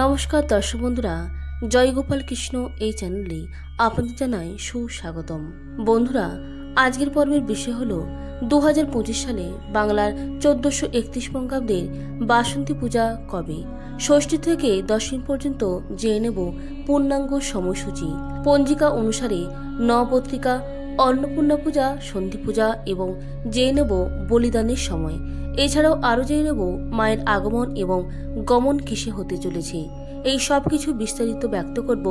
নমস্কার দর্শক বন্ধুরা, জয় গোপাল কৃষ্ণ এই চ্যানেলে আপনাদের জানাই সুস্বাগতম। বন্ধুরা, আজকের পর্বের বিষয় হলো 2025 সালে বাংলার 1431 বঙ্গাব্দের বাসন্তী পূজা কবে। ষষ্ঠী থেকে দশমী পর্যন্ত জেনে নেব পূর্ণাঙ্গ সময়সূচি। পঞ্জিকা অনুসারে নবপত্রিকা, অন্নপূর্ণা পূজা, সন্ধি পূজা এবং জেনে নেব বলিদানের সময়। এছাড়াও আরও জেনে নেব মায়ের আগমন এবং গমন কিসে হতে চলেছে। এই সব কিছু বিস্তারিত ব্যক্ত করব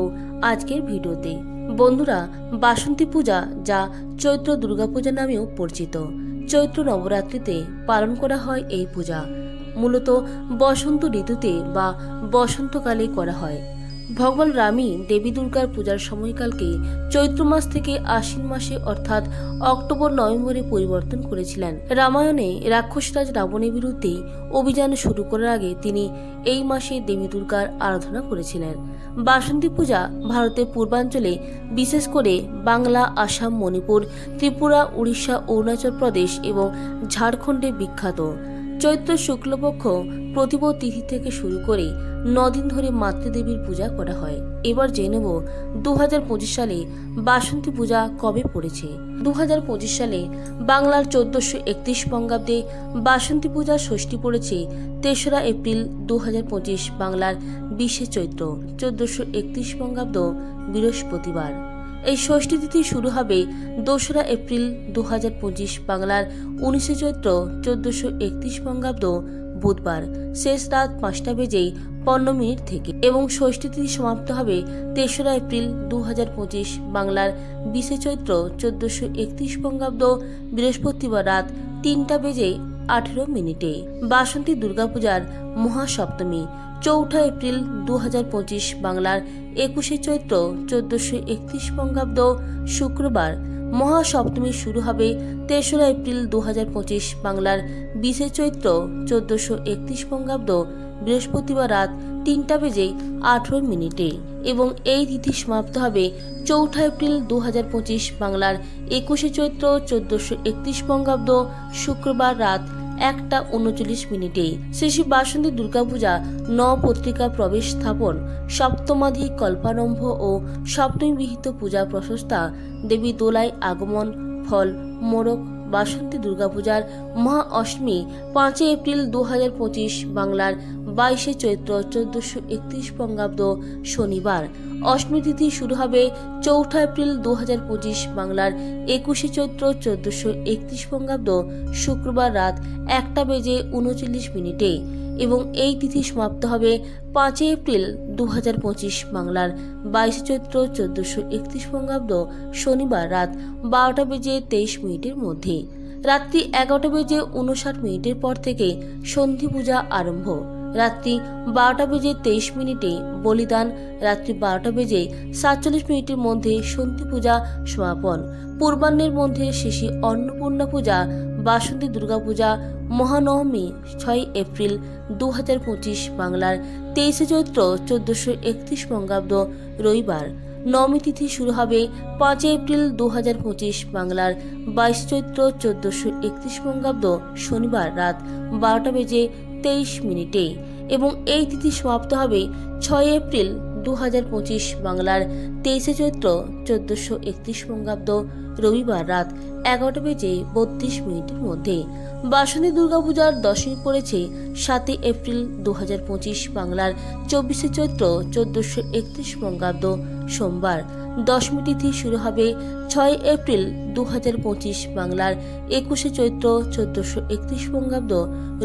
আজকের ভিডিওতে। বন্ধুরা, বাসন্তী পূজা, যা চৈত্র দুর্গাপূজা নামেও পরিচিত, চৈত্র নবরাত্রিতে পালন করা হয়। এই পূজা মূলত বসন্ত ঋতুতে বা বসন্তকালে করা হয়। ভগবান রামই দেবী দুর্গার পূজার সময়কালকে চৈত্র মাস থেকে আশ্বিন মাসে অর্থাৎ অক্টোবর নভেম্বরে পরিবর্তন করেছিলেন। রামায়ণে রাক্ষসরাজ রাবণের বিরুদ্ধে অভিযান শুরু করার আগে তিনি এই মাসে দেবী দুর্গার আরাধনা করেছিলেন। বাসন্তী পূজা ভারতের পূর্বাঞ্চলে, বিশেষ করে বাংলা, আসাম, মণিপুর, ত্রিপুরা, উড়িষ্যা, অরুণাচল প্রদেশ এবং ঝাড়খণ্ডে বিখ্যাত। চৈত্র শুক্লপক্ষ প্রতিপদ তিথি থেকে শুরু করে 9 দিন ধরে মাতৃদেবীর পূজা করা হয়। এবার জেনে নেব 2025 সালে বাসন্তী পূজা কবে পড়েছে। 2025 সালে বাংলার 1431 বঙ্গাব্দে বাসন্তী পূজা ষষ্ঠী পড়েছে 3রা এপ্রিল 2025, বাংলার 20শে চৈত্র 1431 বঙ্গাব্দ বৃহস্পতিবার। এই ষষ্ঠী তিথি শুরু হবে 2রা এপ্রিল 2025, বাংলার 19শে চৈত্র 1431 বঙ্গাব্দ বুধবার, শেষ রাত 5:15 থেকে এবং ষষ্ঠী তিথি সমাপ্ত হবে 3রা এপ্রিল 2025, বাংলার 20শে চৈত্র 1431 বঙ্গাব্দ বৃহস্পতিবার রাত 3:18। বাসন্তী দুর্গাপূজার মহাসপ্তমী 4 এপ্রিল 2025, বাংলার 21শে চৈত্র 1431 বঙ্গাব্দ শুক্রবার। মহাসপ্তমী শুরু হবে 3রা এপ্রিল 2025, বাংলার 20শে চৈত্র 1431 বঙ্গাব্দ বৃহস্পতিবার রাত 3:18 এবং এই তিথি সমাপ্ত হবে 4 এপ্রিল 2025, বাংলার 21শে চৈত্র 1431 বঙ্গাব্দ শুক্রবার রাত 1:39। শ্রী বাসন্তী দুর্গাপূজা নবপত্রিকা প্রবেশ স্থাপন, সপ্তমাধি কল্পারম্ভ ও সপ্তমী বিহিত পূজা প্রশস্তা, দেবী দোলায় আগমন, ফল মোড়ক। বাসন্তী দুর্গাপূজার মহা অষ্টমী 5 এপ্রিল 2025, বাংলার 22শে চৈত্র 1431 বঙ্গাব্দ শনিবার। অষ্টমী তিথি শুরু হবে 4 এপ্রিল 2025, বাংলার 21শে চৈত্র 1431 বঙ্গাব্দ শুক্রবার রাত 1:39 এবং এই তিথি সমাপ্ত হবে 5 এপ্রিল 2025, বাংলার 22শে চৈত্র 1431 বঙ্গাব্দ শনিবার রাত 12:23 মধ্যে। রাত্রি 11:59 পর থেকে সন্ধি পূজা আরম্ভ। রাত্রি 12:23 বলিদান। রাত্রি 12:47 মধ্যে সন্ধি পূজা সমাপন। পূর্বাহ্নের মধ্যে শেষে অন্নপূর্ণা পূজা। বাসন্তী দুর্গাপূজা মহানবমী 6 এপ্রিল 2025, বাংলার 23শে চৈত্র 1431 বঙ্গাব্দ রবিবার। নবমী তিথি শুরু হবে 5 এপ্রিল 2025, বাংলার 22 চৈত্র 1431 বঙ্গাব্দ শনিবার রাত 12:23 এবং এই তিথি সমাপ্ত হবে 6 এপ্রিল 2025, বাংলার 23শে চৈত্র 1431 বঙ্গাব্দ রবিবার রাত 11:32 মধ্যে। বাসন্তী দুর্গাপূজার দশমী পড়েছে 7 এপ্রিল 2025, বাংলার 24শে চৈত্র 1431 বঙ্গাব্দ সোমবার। দশমী তিথি শুরু হবে 6 এপ্রিল 2025, বাংলার 21শে চৈত্র 1431 বঙ্গাব্দ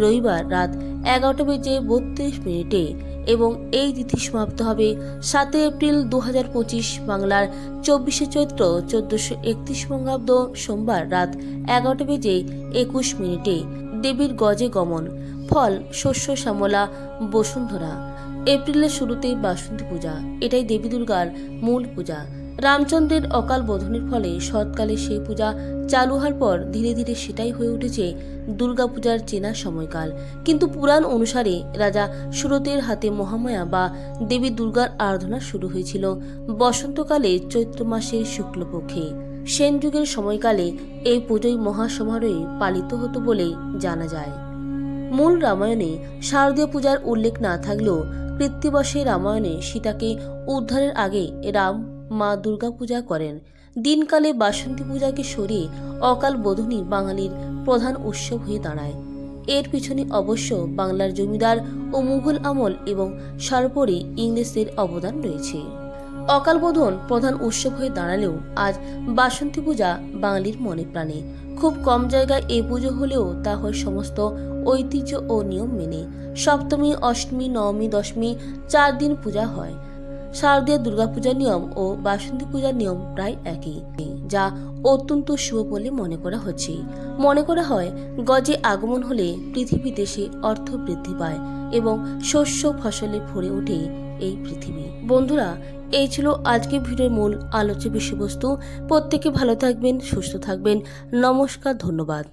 রবিবার রাত 11:32 এবং এই তিথি সমাপ্ত হবে 7 এপ্রিল 2025, বাংলার 24শে চৈত্র 1431 বঙ্গাব্দ সোমবার রাত 11:21। দেবীর গজে গমন, ফল শস্য শ্যামলা বসুন্ধরা। এপ্রিলের শুরুতেই বাসন্তী পূজা, এটাই দেবী দুর্গার মূল পূজা। রামচন্দ্রের অকাল বোধনের ফলে শরৎকালে সেই পূজা চালু হওয়ার পর ধীরে ধীরে সেটাই হয়ে উঠেছে দুর্গাপূজার চেনা সময়কাল। কিন্তু পুরাণ অনুসারে রাজা সুরতের হাতে মহামায়া বা দেবী দুর্গার আরাধনা শুরু হয়েছিল বসন্তকালে চৈত্র মাসের শুক্লপক্ষে। সেন যুগের সময়কালে এই পুজোই মহাসমারোহে পালিত হতো বলে জানা যায়। মূল রামায়ণে শারদীয় পূজার উল্লেখ না থাকলেও কৃত্তিবশে রামায়ণে সীতাকে উদ্ধারের আগে রাম মা দুর্গা পূজা করেন। দিনকালে বাসন্তী পূজাকে সরিয়ে অকাল বোধনই বাঙালির প্রধান উৎসব হয়ে দাঁড়ায়। এর পিছনে অবশ্য বাংলার জমিদার ও মুঘল আমল এবং সর্বোপরি ইংরেজদের অবদান রয়েছে। অকাল বোধন প্রধান উৎসব হয়ে দাঁড়ালেও আজ বাসন্তী পূজা বাঙালির মনে প্রাণে। খুব কম জায়গায় এই পুজো হলেও তা হয় সমস্ত ঐতিহ্য ও নিয়ম মেনে। সপ্তমী, অষ্টমী, নবমী, দশমী 4 দিন পূজা হয়। শারদীয় দুর্গাপূজার নিয়ম ও বাসন্তী পূজার নিয়ম প্রায় একই, যা অত্যন্ত শুভ বলে মনে করা হচ্ছে। মনে করা হয় গজে আগমন হলে পৃথিবীতে সে অর্থ বৃদ্ধি পায় এবং শস্য ফসলে ভরে ওঠে এই পৃথিবী। বন্ধুরা, এই ছিল আজকের ভিডিওর মূল আলোচ্য বিষয়বস্তু। প্রত্যেকে ভালো থাকবেন, সুস্থ থাকবেন। নমস্কার, ধন্যবাদ।